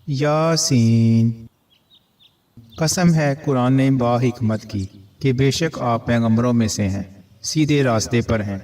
یاسین۔ قسم ہے قرآن نے باحکمت کی کہ بے شک آپ پیغمبروں میں سے ہیں، سیدھے راستے پر ہیں۔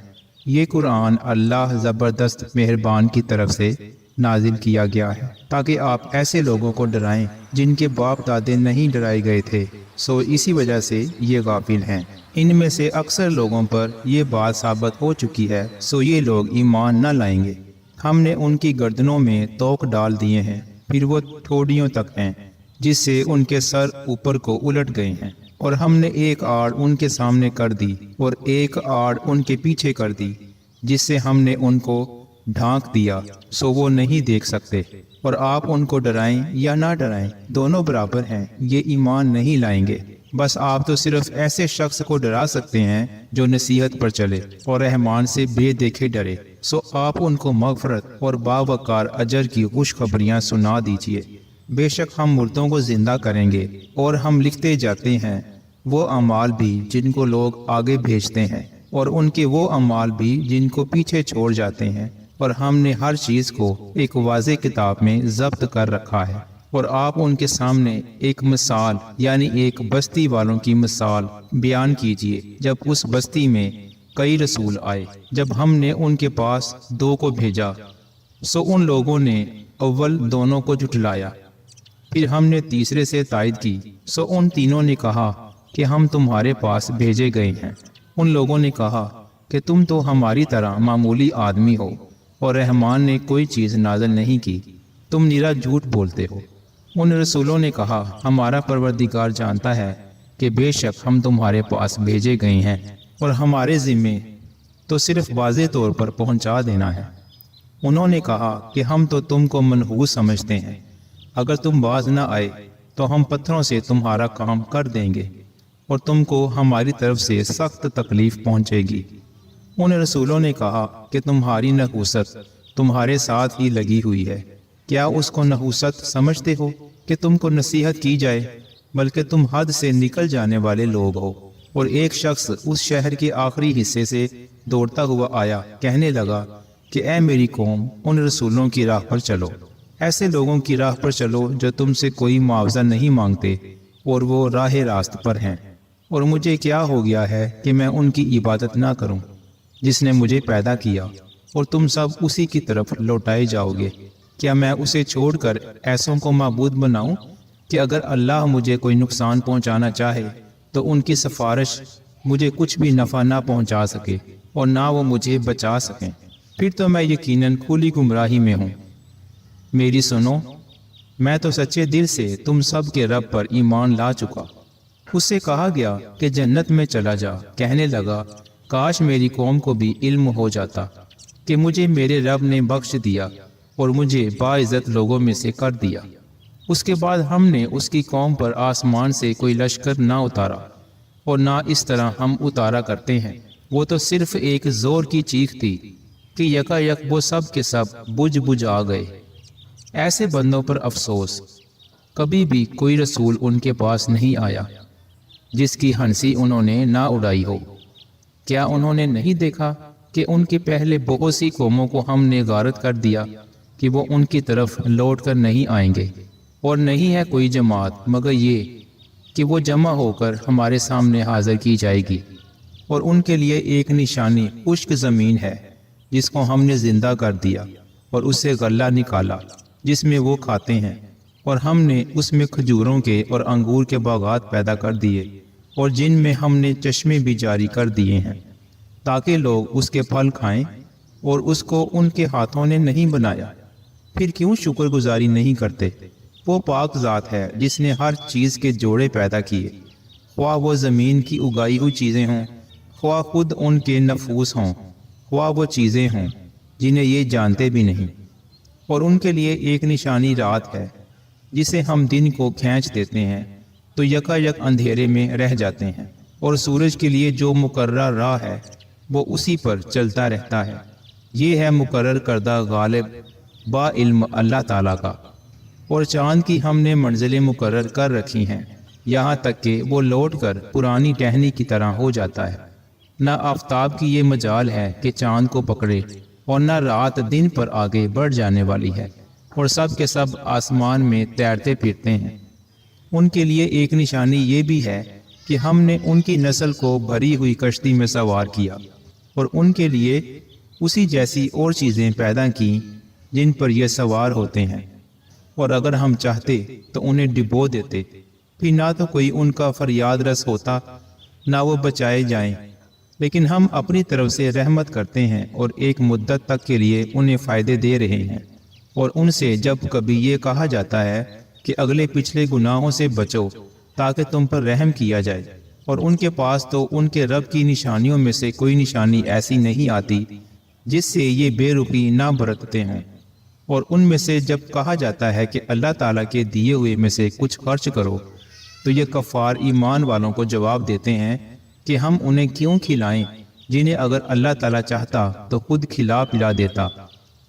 یہ قرآن اللہ زبردست مہربان کی طرف سے نازل کیا گیا ہے تاکہ آپ ایسے لوگوں کو ڈرائیں جن کے باپ دادے نہیں ڈرائے گئے تھے، سو اسی وجہ سے یہ غافل ہیں۔ ان میں سے اکثر لوگوں پر یہ بات ثابت ہو چکی ہے، سو یہ لوگ ایمان نہ لائیں گے۔ ہم نے ان کی گردنوں میں توق ڈال دیے ہیں، پھر وہ ٹھوڑیوں تک ہیں، جس سے ان کے سر اوپر کو الٹ گئے ہیں، اور ہم نے ایک آڑ ان کے سامنے کر دی اور ایک آڑ ان کے پیچھے کر دی، جس سے ہم نے ان کو ڈھانک دیا سو وہ نہیں دیکھ سکتے۔ اور آپ ان کو ڈرائیں یا نہ ڈرائیں دونوں برابر ہیں، یہ ایمان نہیں لائیں گے۔ بس آپ تو صرف ایسے شخص کو ڈرا سکتے ہیں جو نصیحت پر چلے اور رحمان سے بے دیکھے ڈرے، سو آپ ان کو مغفرت اور باوقار اجر کی خوشخبریاں سنا دیجیے۔ بے شک ہم مردوں کو زندہ کریں گے اور ہم لکھتے جاتے ہیں وہ اعمال بھی جن کو لوگ آگے بھیجتے ہیں، اور ان کے وہ اعمال بھی جن کو پیچھے چھوڑ جاتے ہیں، اور ہم نے ہر چیز کو ایک واضح کتاب میں ضبط کر رکھا ہے۔ اور آپ ان کے سامنے ایک مثال یعنی ایک بستی والوں کی مثال بیان کیجیے جب اس بستی میں کئی رسول آئے۔ جب ہم نے ان کے پاس 2 کو بھیجا سو ان لوگوں نے اول دونوں کو جھٹلایا، پھر ہم نے تیسرے سے تائید کی سو ان تینوں نے کہا کہ ہم تمہارے پاس بھیجے گئے ہیں۔ ان لوگوں نے کہا کہ تم تو ہماری طرح معمولی آدمی ہو اور رحمان نے کوئی چیز نازل نہیں کی، تم نرا جھوٹ بولتے ہو۔ ان رسولوں نے کہا ہمارا پروردگار جانتا ہے کہ بے شک ہم تمہارے پاس بھیجے گئے ہیں، اور ہمارے ذمے تو صرف واضح طور پر پہنچا دینا ہے۔ انہوں نے کہا کہ ہم تو تم کو منحوس سمجھتے ہیں، اگر تم باز نہ آئے تو ہم پتھروں سے تمہارا کام کر دیں گے اور تم کو ہماری طرف سے سخت تکلیف پہنچے گی۔ ان رسولوں نے کہا کہ تمہاری نحوست تمہارے ساتھ ہی لگی ہوئی ہے، کیا اس کو نحوست سمجھتے ہو کہ تم کو نصیحت کی جائے؟ بلکہ تم حد سے نکل جانے والے لوگ ہو۔ اور ایک شخص اس شہر کے آخری حصے سے دوڑتا ہوا آیا، کہنے لگا کہ اے میری قوم، ان رسولوں کی راہ پر چلو، ایسے لوگوں کی راہ پر چلو جو تم سے کوئی معاوضہ نہیں مانگتے اور وہ راہ راست پر ہیں۔ اور مجھے کیا ہو گیا ہے کہ میں ان کی عبادت نہ کروں جس نے مجھے پیدا کیا، اور تم سب اسی کی طرف لوٹائے جاؤ گے۔ کیا میں اسے چھوڑ کر ایسوں کو معبود بناؤں کہ اگر اللہ مجھے کوئی نقصان پہنچانا چاہے تو ان کی سفارش مجھے کچھ بھی نفع نہ پہنچا سکے اور نہ وہ مجھے بچا سکیں؟ پھر تو میں یقیناً کھلی گمراہی میں ہوں۔ میری سنو، میں تو سچے دل سے تم سب کے رب پر ایمان لا چکا۔ اس سے کہا گیا کہ جنت میں چلا جا، کہنے لگا کاش میری قوم کو بھی علم ہو جاتا کہ مجھے میرے رب نے بخش دیا اور مجھے باعزت لوگوں میں سے کر دیا۔ اس کے بعد ہم نے اس کی قوم پر آسمان سے کوئی لشکر نہ اتارا، اور نہ اس طرح ہم اتارا کرتے ہیں۔ وہ تو صرف ایک زور کی چیخ تھی کہ یکا یک وہ سب کے سب بجھ بجھ آ گئے۔ ایسے بندوں پر افسوس، کبھی بھی کوئی رسول ان کے پاس نہیں آیا جس کی ہنسی انہوں نے نہ اڑائی ہو۔ کیا انہوں نے نہیں دیکھا کہ ان کے پہلے بہت سی قوموں کو ہم نے غارت کر دیا کہ وہ ان کی طرف لوٹ کر نہیں آئیں گے، اور نہیں ہے کوئی جماعت مگر یہ کہ وہ جمع ہو کر ہمارے سامنے حاضر کی جائے گی۔ اور ان کے لیے ایک نشانی خشک زمین ہے جس کو ہم نے زندہ کر دیا اور اس سے غلہ نکالا جس میں وہ کھاتے ہیں، اور ہم نے اس میں کھجوروں کے اور انگور کے باغات پیدا کر دیے، اور جن میں ہم نے چشمے بھی جاری کر دیے ہیں تاکہ لوگ اس کے پھل کھائیں، اور اس کو ان کے ہاتھوں نے نہیں بنایا۔ پھر کیوں شکر گزاری نہیں کرتے؟ وہ پاک ذات ہے جس نے ہر چیز کے جوڑے پیدا کیے، خواہ وہ زمین کی اگائی ہوئی چیزیں ہوں، خواہ خود ان کے نفوس ہوں، خواہ وہ چیزیں ہوں جنہیں یہ جانتے بھی نہیں۔ اور ان کے لیے ایک نشانی رات ہے جسے ہم دن کو کھینچ دیتے ہیں تو یکا یک اندھیرے میں رہ جاتے ہیں، اور سورج کے لیے جو مقررہ راہ ہے وہ اسی پر چلتا رہتا ہے۔ یہ ہے مقرر کردہ غالب با علم اللہ تعالیٰ کا۔ اور چاند کی ہم نے منزلیں مقرر کر رکھی ہیں، یہاں تک کہ وہ لوٹ کر پرانی ٹہنی کی طرح ہو جاتا ہے۔ نہ آفتاب کی یہ مجال ہے کہ چاند کو پکڑے، اور نہ رات دن پر آگے بڑھ جانے والی ہے۔ اور سب کے سب آسمان میں تیرتے پھرتے ہیں۔ ان کے لیے ایک نشانی یہ بھی ہے کہ ہم نے ان کی نسل کو بھری ہوئی کشتی میں سوار کیا اور ان کے لیے اسی جیسی اور چیزیں پیدا کی جن پر یہ سوار ہوتے ہیں، اور اگر ہم چاہتے تو انہیں ڈبو دیتے، پھر نہ تو کوئی ان کا فریاد رس ہوتا نہ وہ بچائے جائیں، لیکن ہم اپنی طرف سے رحمت کرتے ہیں اور ایک مدت تک کے لیے انہیں فائدے دے رہے ہیں۔ اور ان سے جب کبھی یہ کہا جاتا ہے کہ اگلے پچھلے گناہوں سے بچو تاکہ تم پر رحم کیا جائے، اور ان کے پاس تو ان کے رب کی نشانیوں میں سے کوئی نشانی ایسی نہیں آتی جس سے یہ بے رخی نہ برتتے ہیں، اور ان میں سے جب کہا جاتا ہے کہ اللہ تعالیٰ کے دیے ہوئے میں سے کچھ خرچ کرو تو یہ کفار ایمان والوں کو جواب دیتے ہیں کہ ہم انہیں کیوں کھلائیں جنہیں اگر اللہ تعالیٰ چاہتا تو خود کھلا پلا دیتا،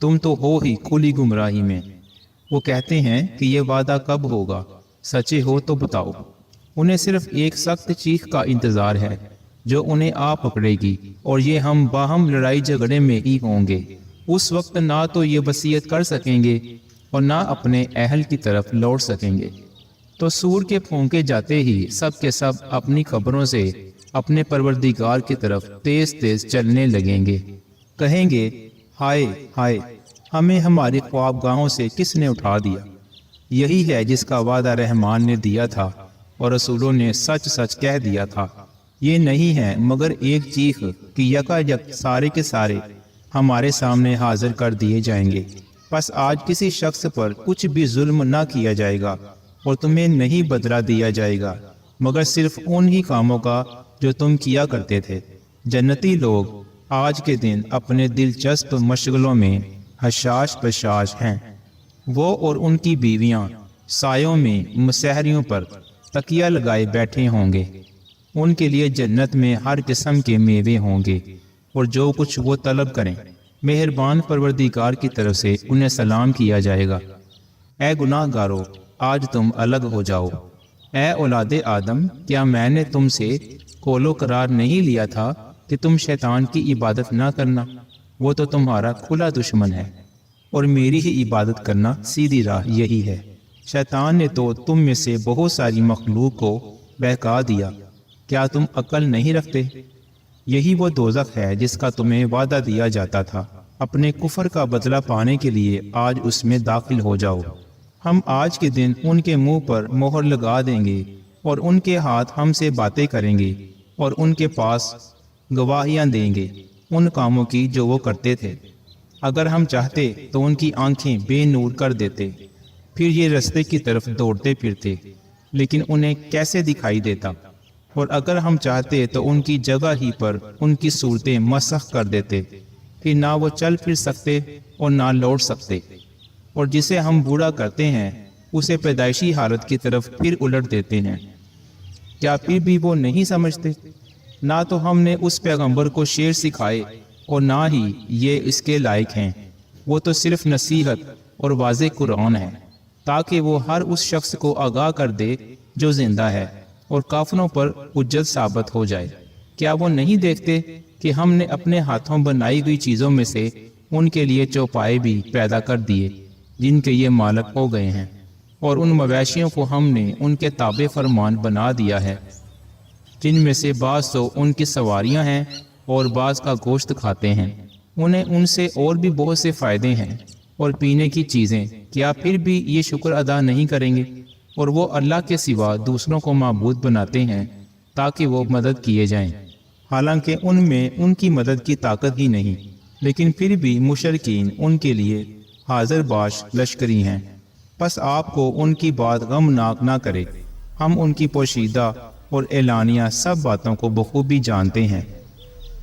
تم تو ہو ہی کھلی گمراہی میں۔ وہ کہتے ہیں کہ یہ وعدہ کب ہوگا، سچے ہو تو بتاؤ۔ انہیں صرف ایک سخت چیخ کا انتظار ہے جو انہیں آ پکڑے گی، اور یہ ہم باہم لڑائی جھگڑے میں ہی ہوں گے۔ اس وقت نہ تو یہ وصیت کر سکیں گے اور نہ اپنے اہل کی طرف لوٹ سکیں گے۔ تو سور کے پھونکے جاتے ہی سب کے سب اپنی خبروں سے اپنے پروردگار کی طرف تیز تیز چلنے لگیں گے، کہیں گے ہائے ہائے، ہمیں ہماری خوابگاہوں سے کس نے اٹھا دیا۔ یہی ہے جس کا وعدہ رحمان نے دیا تھا اور رسولوں نے سچ سچ کہہ دیا تھا۔ یہ نہیں ہے مگر ایک چیخ کہ یکا یک سارے کے سارے ہمارے سامنے حاضر کر دیے جائیں گے۔ پس آج کسی شخص پر کچھ بھی ظلم نہ کیا جائے گا اور تمہیں نہیں بدلہ دیا جائے گا مگر صرف ان ہی کاموں کا جو تم کیا کرتے تھے۔ جنتی لوگ آج کے دن اپنے دلچسپ مشغلوں میں حشاش بشاش ہیں۔ وہ اور ان کی بیویاں سایوں میں مسحریوں پر تکیہ لگائے بیٹھے ہوں گے۔ ان کے لیے جنت میں ہر قسم کے میوے ہوں گے اور جو کچھ وہ طلب کریں مہربان پروردگار کی طرف سے انہیں سلام کیا جائے گا۔ اے گناہ گارو، آج تم الگ ہو جاؤ۔ اے اولاد آدم، کیا میں نے تم سے قول و قرار نہیں لیا تھا کہ تم شیطان کی عبادت نہ کرنا؟ وہ تو تمہارا کھلا دشمن ہے، اور میری ہی عبادت کرنا سیدھی راہ یہی ہے۔ شیطان نے تو تم میں سے بہت ساری مخلوق کو بہکا دیا، کیا تم عقل نہیں رکھتے؟ یہی وہ دوزخ ہے جس کا تمہیں وعدہ دیا جاتا تھا، اپنے کفر کا بدلہ پانے کے لیے آج اس میں داخل ہو جاؤ۔ ہم آج کے دن ان کے منہ پر مہر لگا دیں گے اور ان کے ہاتھ ہم سے باتیں کریں گے اور ان کے پاس گواہیاں دیں گے ان کاموں کی جو وہ کرتے تھے۔ اگر ہم چاہتے تو ان کی آنکھیں بے نور کر دیتے، پھر یہ رستے کی طرف دوڑتے پھرتے، لیکن انہیں کیسے دکھائی دیتا؟ اور اگر ہم چاہتے تو ان کی جگہ ہی پر ان کی صورتیں مسخ کر دیتے، پھر نہ وہ چل پھر سکتے اور نہ لوٹ سکتے۔ اور جسے ہم بوڑھا کرتے ہیں اسے پیدائشی حالت کی طرف پھر الٹ دیتے ہیں۔ کیا پھر بھی وہ نہیں سمجھتے؟ نہ تو ہم نے اس پیغمبر کو شعر سکھائے اور نہ ہی یہ اس کے لائق ہیں۔ وہ تو صرف نصیحت اور واضح قرآن ہے تاکہ وہ ہر اس شخص کو آگاہ کر دے جو زندہ ہے اور کافروں پر حجت ثابت ہو جائے۔ کیا وہ نہیں دیکھتے کہ ہم نے اپنے ہاتھوں بنائی ہوئی چیزوں میں سے ان کے لیے چوپائے بھی پیدا کر دیے جن کے یہ مالک ہو گئے ہیں، اور ان مویشیوں کو ہم نے ان کے تابع فرمان بنا دیا ہے جن میں سے بعض تو ان کی سواریاں ہیں اور بعض کا گوشت کھاتے ہیں۔ انہیں ان سے اور بھی بہت سے فائدے ہیں اور پینے کی چیزیں، کیا پھر بھی یہ شکر ادا نہیں کریں گے؟ اور وہ اللہ کے سوا دوسروں کو معبود بناتے ہیں تاکہ وہ مدد کیے جائیں، حالانکہ ان میں ان کی مدد کی طاقت ہی نہیں، لیکن پھر بھی مشرکین ان کے لیے حاضر باش لشکری ہیں۔ پس آپ کو ان کی بات غمناک نہ کرے، ہم ان کی پوشیدہ اور اعلانیہ سب باتوں کو بخوبی جانتے ہیں۔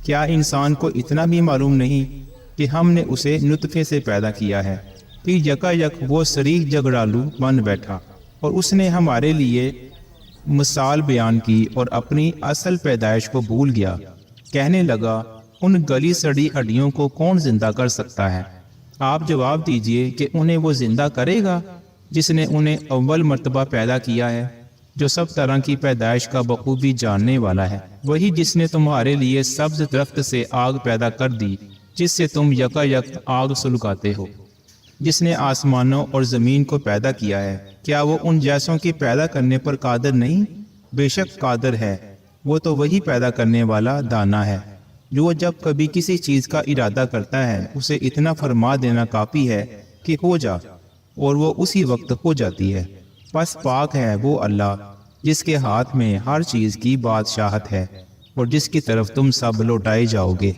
کیا انسان کو اتنا بھی معلوم نہیں کہ ہم نے اسے نطفے سے پیدا کیا ہے، پھر یکا یک وہ صریح جھگڑالو بن بیٹھا، اور اس نے ہمارے لیے مثال بیان کی اور اپنی اصل پیدائش کو بھول گیا، کہنے لگا ان گلی سڑی ہڈیوں کو کون زندہ کر سکتا ہے؟ آپ جواب دیجئے کہ انہیں وہ زندہ کرے گا جس نے انہیں اول مرتبہ پیدا کیا ہے، جو سب طرح کی پیدائش کا بخوبی جاننے والا ہے۔ وہی جس نے تمہارے لیے سبز درخت سے آگ پیدا کر دی جس سے تم یکا یک آگ سلگاتے ہو۔ جس نے آسمانوں اور زمین کو پیدا کیا ہے، کیا وہ ان جیسوں کے پیدا کرنے پر قادر نہیں؟ بے شک قادر ہے، وہ تو وہی پیدا کرنے والا دانا ہے، جو جب کبھی کسی چیز کا ارادہ کرتا ہے اسے اتنا فرما دینا کافی ہے کہ ہو جا، اور وہ اسی وقت ہو جاتی ہے۔ پس پاک ہے وہ اللہ جس کے ہاتھ میں ہر چیز کی بادشاہت ہے اور جس کی طرف تم سب لوٹائے جاؤ گے۔